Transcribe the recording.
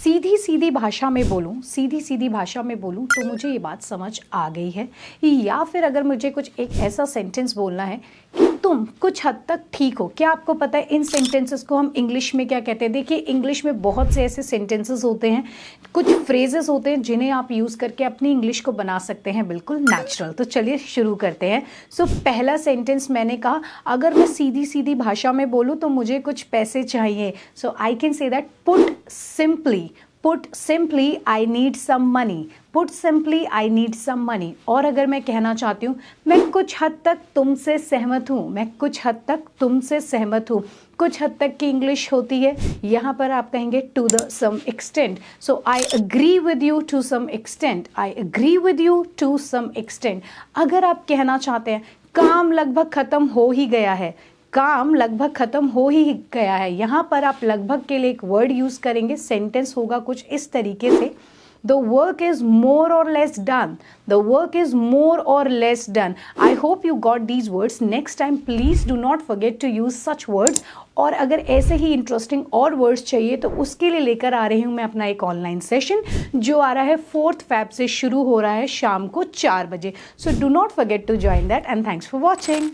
सीधी सीधी भाषा में बोलूँ, सीधी सीधी भाषा में बोलूँ तो मुझे ये बात समझ आ गई है, या फिर अगर मुझे कुछ एक ऐसा सेंटेंस बोलना है कि तुम कुछ हद तक ठीक हो। क्या आपको पता है इन सेंटेंसेस को हम इंग्लिश में क्या कहते हैं? देखिए, इंग्लिश में बहुत से ऐसे सेंटेंसेस होते हैं, कुछ फ्रेजेस होते हैं जिन्हें आप यूज़ करके अपनी इंग्लिश को बना सकते हैं बिल्कुल नेचुरल। तो चलिए शुरू करते हैं। सो पहला सेंटेंस मैंने कहा, अगर मैं सीधी सीधी भाषा में बोलूँ तो मुझे कुछ पैसे चाहिए। So I can say that Put simply, I need some money. Put simply, I need some money. और अगर मैं कहना चाहती हूँ मैं कुछ हद तक तुमसे सहमत हूँ, मैं कुछ हद तक तुमसे सहमत हूँ। कुछ हद तक की इंग्लिश होती है, यहाँ पर आप कहेंगे to the some extent. So I agree with you to some extent. I agree with you to some extent. अगर आप कहना चाहते हैं काम लगभग खत्म हो ही गया है, काम लगभग खत्म हो ही गया है, यहाँ पर आप लगभग के लिए एक वर्ड यूज करेंगे। सेंटेंस होगा कुछ इस तरीके से, the work is more or less done, the work is more or less done. I hope you got these words. Next time please do not forget to use such words. और अगर ऐसे ही interesting और words चाहिए तो उसके लिए लेकर आ रही हूँ मैं अपना एक ऑनलाइन सेशन जो आ रहा है 4 फेब से शुरू हो रहा है शाम को 4 बजे। So do not forget to join that and thanks for watching.